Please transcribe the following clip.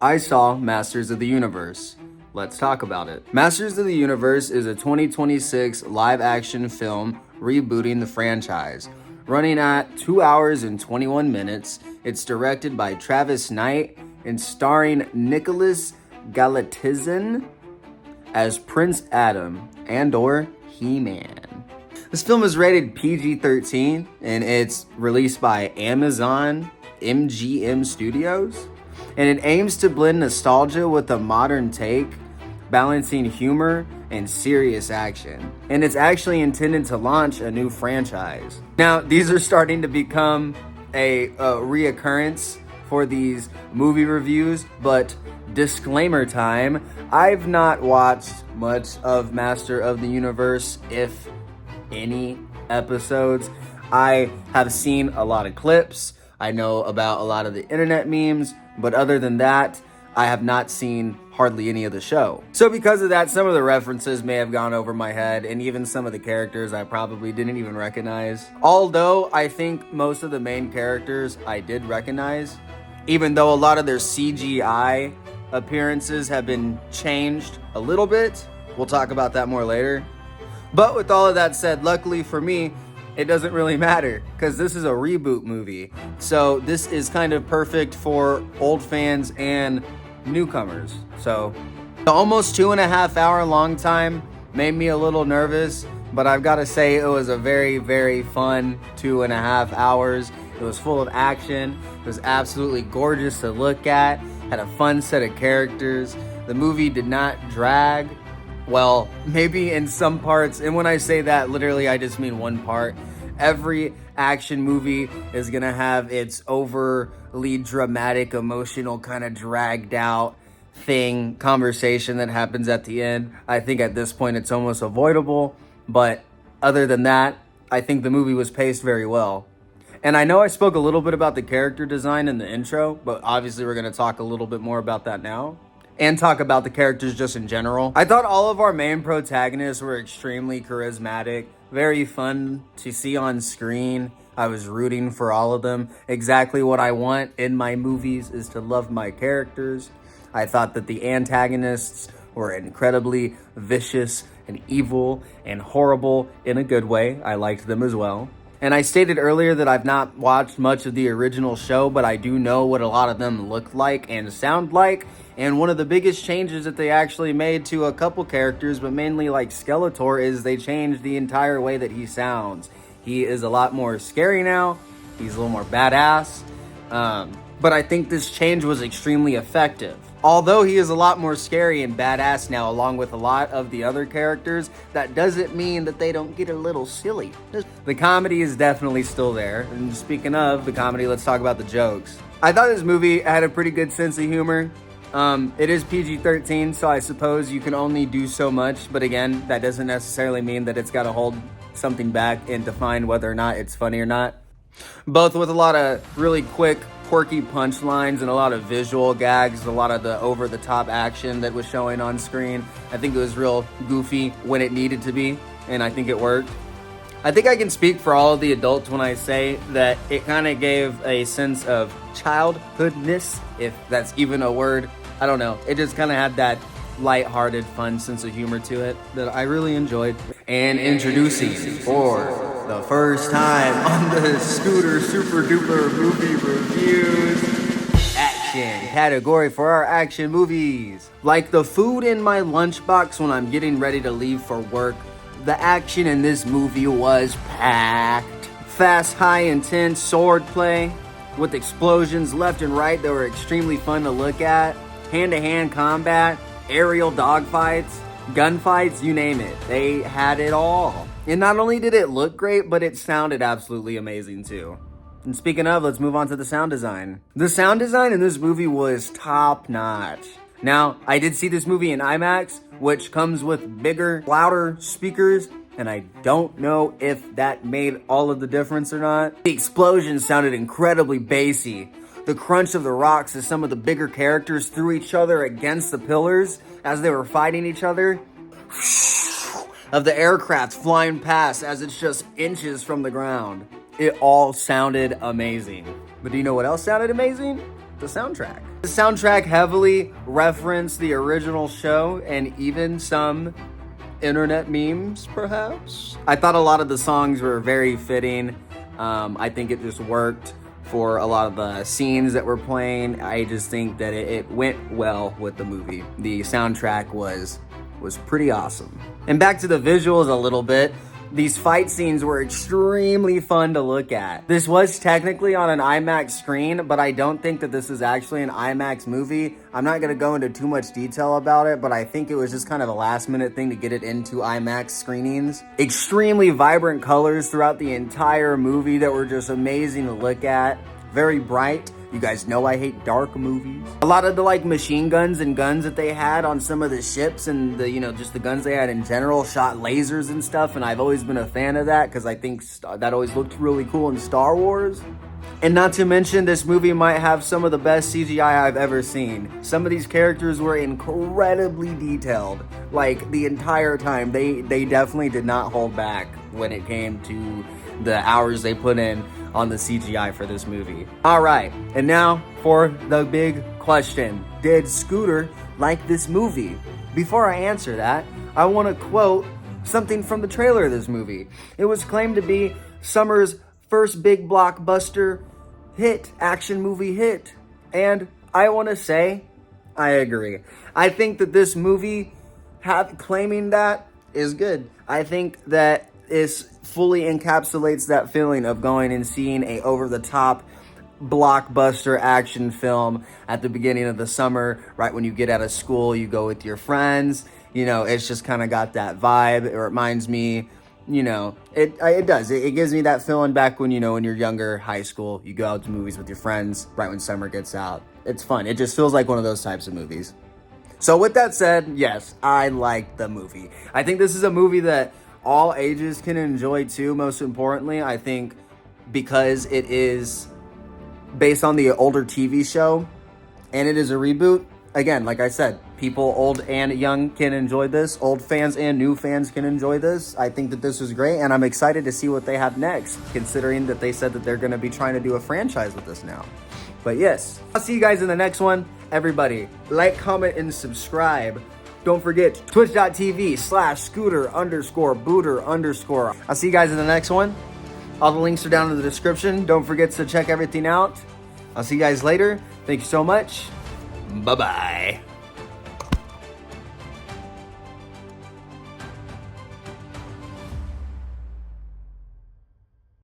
I saw Masters of the Universe. Let's talk about it. Masters of the Universe is a 2026 live-action film rebooting the franchise. Running at 2 hours and 21 minutes, it's directed by Travis Knight and starring Nicholas Galatizin as Prince Adam and/or He-Man. This film is rated PG-13 and it's released by Amazon MGM Studios. And it aims to blend nostalgia with a modern take, balancing humor and serious action. And it's actually intended to launch a new franchise. Now, these are starting to become a reoccurrence for these movie reviews, but disclaimer time, I've not watched much of Master of the Universe, if any episodes. I have seen a lot of clips. I know about a lot of the internet memes, but other than that, I have not seen hardly any of the show. So because of that, some of the references may have gone over my head, and even some of the characters I probably didn't even recognize. Although I think most of the main characters I did recognize, even though a lot of their CGI appearances have been changed a little bit. We'll talk about that more later. But with all of that said, luckily for me, it doesn't really matter because this is a reboot movie. So this is kind of perfect for old fans and newcomers. So the almost 2.5 hour long time made me a little nervous, but I've got to say it was a very, very fun 2.5 hours. It was full of action. It was absolutely gorgeous to look at. Had a fun set of characters. The movie did not drag. Well, maybe in some parts, and when I say that, literally I just mean one part. Every action movie is gonna have its overly dramatic, emotional, kind of dragged out conversation that happens at the end. I think at this point it's almost avoidable, but other than that, I think the movie was paced very well. And I know I spoke a little bit about the character design in the intro, but obviously we're gonna talk a little bit more about that now. And talk about the characters just in general. I thought all of our main protagonists were extremely charismatic, very fun to see on screen. I was rooting for all of them. Exactly what I want in my movies is to love my characters. I thought that the antagonists were incredibly vicious and evil and horrible in a good way. I liked them as well. And I stated earlier that I've not watched much of the original show, but I do know what a lot of them look like and sound like. And one of the biggest changes that they actually made to a couple characters, but mainly like Skeletor, is they changed the entire way that he sounds. He is a lot more scary now. He's a little more badass. But I think this change was extremely effective. Although he is a lot more scary and badass now, along with a lot of the other characters, that doesn't mean that they don't get a little silly. The comedy is definitely still there. And speaking of the comedy, let's talk about the jokes. I thought this movie had a pretty good sense of humor. It is PG-13, so I suppose you can only do so much. But again, that doesn't necessarily mean that it's got to hold something back and define whether or not it's funny or not. Both with a lot of really quick, quirky punchlines and a lot of visual gags, a lot of the over-the-top action that was showing on screen. I think it was real goofy when it needed to be, and I think it worked. I think I can speak for all of the adults when I say that it kind of gave a sense of childhoodness, if that's even a word. I don't know. It just kind of had that light-hearted, fun sense of humor to it that I really enjoyed. And introducing for the first time on the Scooter Super Duper Movie Reviews, action category for our action movies. Like the food in my lunchbox when I'm getting ready to leave for work, the action in this movie was packed. Fast, high, intense swordplay with explosions left and right that were extremely fun to look at. Hand-to-hand combat, aerial dogfights, gunfights, you name it. They had it all. And not only did it look great, but it sounded absolutely amazing too. And speaking of, let's move on to the sound design. The sound design in this movie was top-notch. Now, I did see this movie in IMAX, which comes with bigger, louder speakers, and I don't know if that made all of the difference or not. The explosions sounded incredibly bassy. The crunch of the rocks as some of the bigger characters threw each other against the pillars as they were fighting each other. Of the aircraft flying past as it's just inches from the ground. It all sounded amazing. But do you know what else sounded amazing? The soundtrack. The soundtrack heavily referenced the original show and even some internet memes, perhaps. I thought a lot of the songs were very fitting. I think it just worked for a lot of the scenes that were playing. I just think that it went well with the movie. The soundtrack was pretty awesome. And back to the visuals a little bit. These fight scenes were extremely fun to look at. This was technically on an IMAX screen, but I don't think that this is actually an IMAX movie. I'm not gonna go into too much detail about it, but I think it was just kind of a last minute thing to get it into IMAX screenings. Extremely vibrant colors throughout the entire movie that were just amazing to look at. Very bright. You guys know I hate dark movies. A lot of the like machine guns and guns that they had on some of the ships and the, just the guns they had in general shot lasers and stuff. And I've always been a fan of that because I think that always looked really cool in Star Wars. And not to mention, this movie might have some of the best CGI I've ever seen. Some of these characters were incredibly detailed. Like the entire time, they definitely did not hold back when it came to the hours they put in on the CGI for this movie. All right, and now for the big question. Did Scooter like this movie? Before I answer that, I want to quote something from the trailer of this movie. It was claimed to be summer's first big blockbuster hit, action movie hit. And I want to say, I agree. I think that this movie, claiming that, is good. I think that it fully encapsulates that feeling of going and seeing a over-the-top blockbuster action film at the beginning of the summer, right when you get out of school, you go with your friends. It's just kind of got that vibe. It reminds me, it does. It gives me that feeling back when, when you're younger, high school, you go out to movies with your friends right when summer gets out. It's fun. It just feels like one of those types of movies. So with that said, yes, I like the movie. I think this is a movie that all ages can enjoy too, most importantly. I think because it is based on the older TV show and it is a reboot, again, like I said, people old and young can enjoy this. Old fans and new fans can enjoy this. I think that this is great, and I'm excited to see what they have next, considering that they said that they're going to be trying to do a franchise with this now. But yes, I'll see you guys in the next one. Everybody, like, comment, and subscribe. Don't forget, twitch.tv/scooter_booter_. I'll see you guys in the next one. All the links are down in the description. Don't forget to check everything out. I'll see you guys later. Thank you so much. Bye-bye.